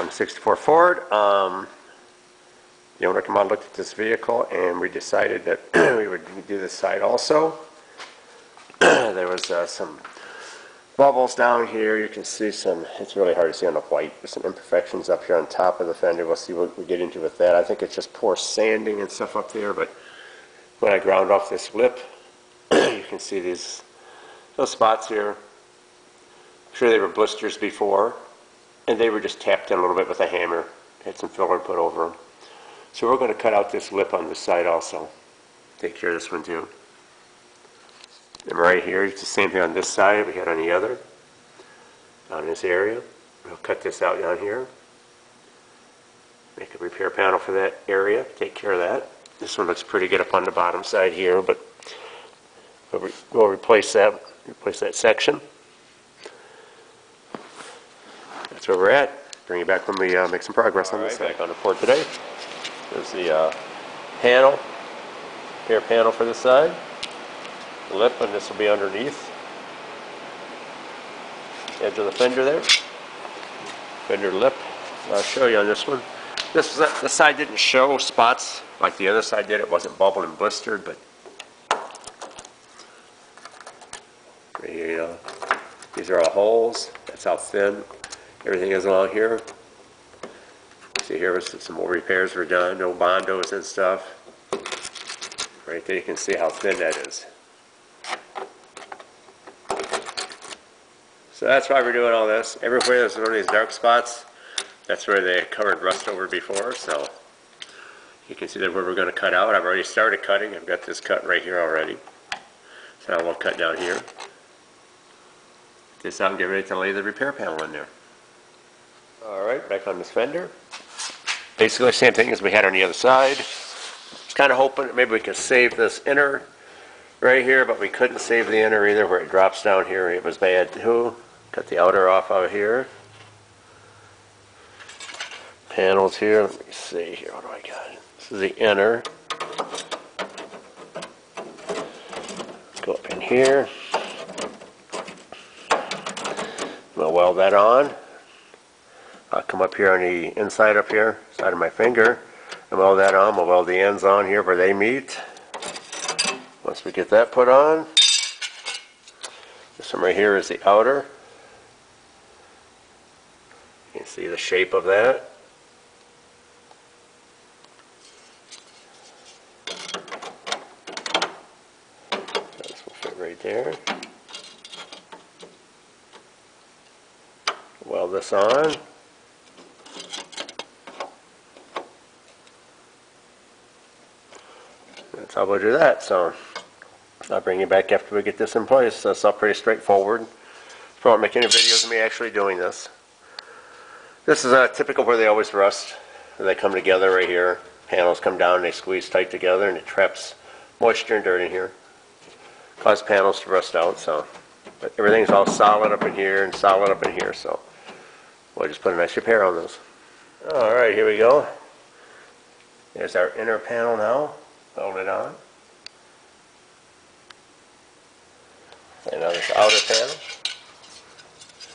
I'm 64 Ford. The owner came out, looked at this vehicle, and we decided that we would do this side also. There was some bubbles down here. You can see some, it's really hard to see on the white. There's some imperfections up here on top of the fender. We'll see what we get into with that. I think it's just poor sanding and stuff up there, but when I ground off this lip, you can see these little spots here. I'm sure they were blisters before, and they were just tapped in a little bit with a hammer. Had some filler put over them. So we're going to cut out this lip on this side also. Take care of this one too. And right here, it's the same thing on this side we had on the other. Down in this area. We'll cut this out down here. Make a repair panel for that area. Take care of that. This one looks pretty good up on the bottom side here, but we'll replace that section. That's where we're at. Bring you back when we make some progress on this. Back on the Ford today. There's the panel, repair panel for this side. The lip, and this will be underneath. Edge of the fender there. Fender lip. I'll show you on this one. This side didn't show spots like the other side did. It wasn't bubbled and blistered, but right here, you know, these are all holes. That's how thin everything is along here. See here, some more repairs were done, no bondos and stuff. Right there, you can see how thin that is. So that's why we're doing all this. Everywhere there's one of these dark spots, that's where they covered rust over before. So you can see that where we're going to cut out. I've already started cutting. I've got this cut right here already. So now we'll cut down here. Get this out and get ready to lay the repair panel in there. Alright, back on this fender. Basically the same thing as we had on the other side. Just kind of hoping that maybe we could save this inner right here, but we couldn't save the inner either where it drops down here. It was bad too. Cut the outer off out here. Panels here. Let me see here. What do I got? This is the inner. Go up in here. We'll weld that on. I'll come up here on the inside up here, side of my finger, and weld that on. We'll weld the ends on here where they meet. Once we get that put on, this one right here is the outer. You can see the shape of that. This will fit right there. Weld this on. That's how we'll do that. So I'll bring you back after we get this in place. That's all pretty straightforward. I won't make any videos of me actually doing this. This is typical where they always rust. They come together right here. Panels come down and they squeeze tight together and it traps moisture and dirt in here. Cause panels to rust out. So, but everything's all solid up in here and solid up in here. So we'll just put a nice repair on those. Alright, here we go. There's our inner panel now. Weld it on. And now this outer panel.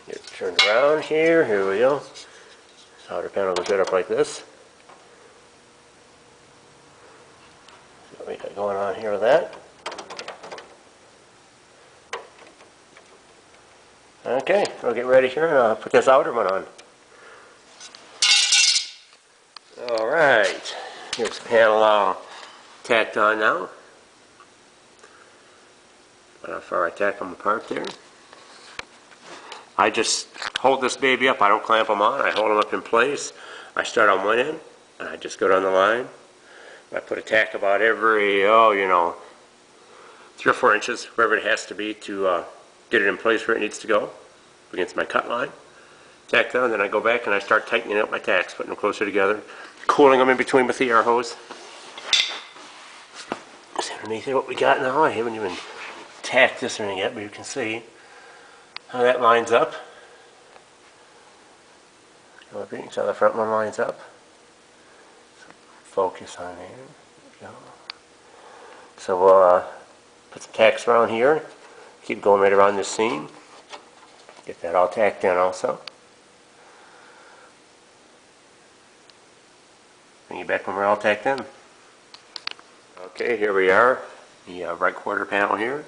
Get it turned around here. Here we go. This outer panel goes right up like this. See what we got going on here with that. Okay, we'll get ready here and I'll put this outer one on. Alright, here's the panel all tacked on now. How far I tack them apart there. I just hold this baby up. I don't clamp them on. I hold them up in place. I start on one end and I just go down the line. I put a tack about every, 3 or 4 inches, wherever it has to be to get it in place where it needs to go against my cut line. Tack down, then I go back and I start tightening up my tacks, putting them closer together, cooling them in between with the air hose. See underneath here what we got now. I haven't even tacked this one yet, but you can see how that lines up. Go up here, so the front one lines up. Focus on here. There we go. So we'll put some tacks around here. Keep going right around this seam. Get that all tacked in also. Bring you back when we're all tacked in. Okay, here we are. The right quarter panel here.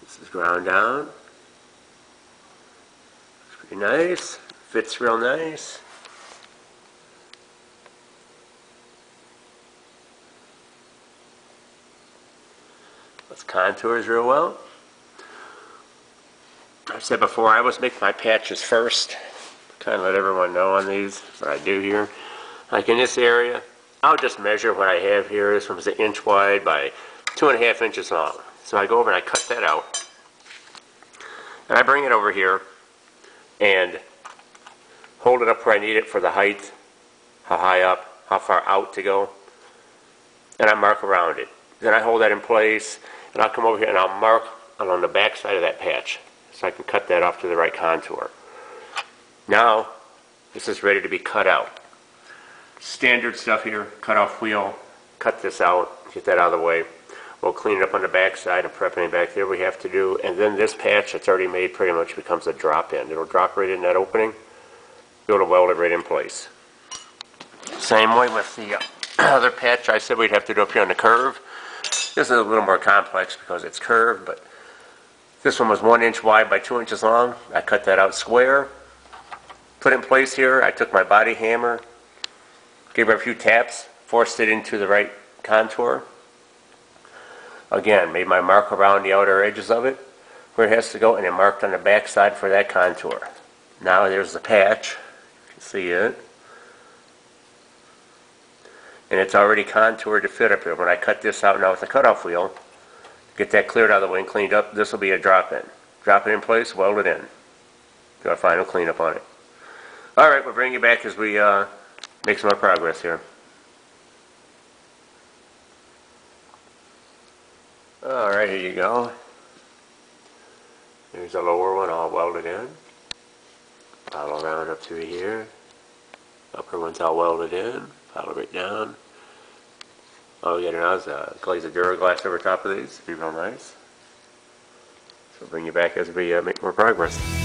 This is ground down. It's pretty nice. Fits real nice. Let's contours real well. I've said before, I always make my patches first. Kind of let everyone know on these what I do here. Like in this area, I'll just measure what I have here. This one is 1 inch wide by 2.5 inches long. So I go over and I cut that out. And I bring it over here and hold it up where I need it for the height, how high up, how far out to go. And I mark around it. Then I hold that in place, and I'll come over here and I'll mark along the back side of that patch so I can cut that off to the right contour. Now, this is ready to be cut out. Standard stuff here, cut off wheel, cut this out, get that out of the way. We'll clean it up on the back side and prep anything back there we have to do. And then this patch that's already made pretty much becomes a drop-in. It'll drop right in that opening. Be able to weld it right in place. Same way with the other patch I said we'd have to do up here on the curve. This is a little more complex because it's curved, but this one was 1 inch wide by 2 inches long. I cut that out square. Put it in place here. I took my body hammer, gave it a few taps, forced it into the right contour. Again, made my mark around the outer edges of it, where it has to go, and then marked on the back side for that contour. Now there's the patch. You can see it. And it's already contoured to fit up here. When I cut this out now with the cutoff wheel, get that cleared out of the way and cleaned up, this will be a drop-in. Drop it in place, weld it in. Do a final cleanup on it. Alright, we'll bring you back as we make some more progress here. Alright, here you go. There's the lower one all welded in. Follow around up through here. Upper one's all welded in. Follow right down. All we got now is a glaze of Duraglass over top of these. It'd be real nice. So we'll bring you back as we make more progress.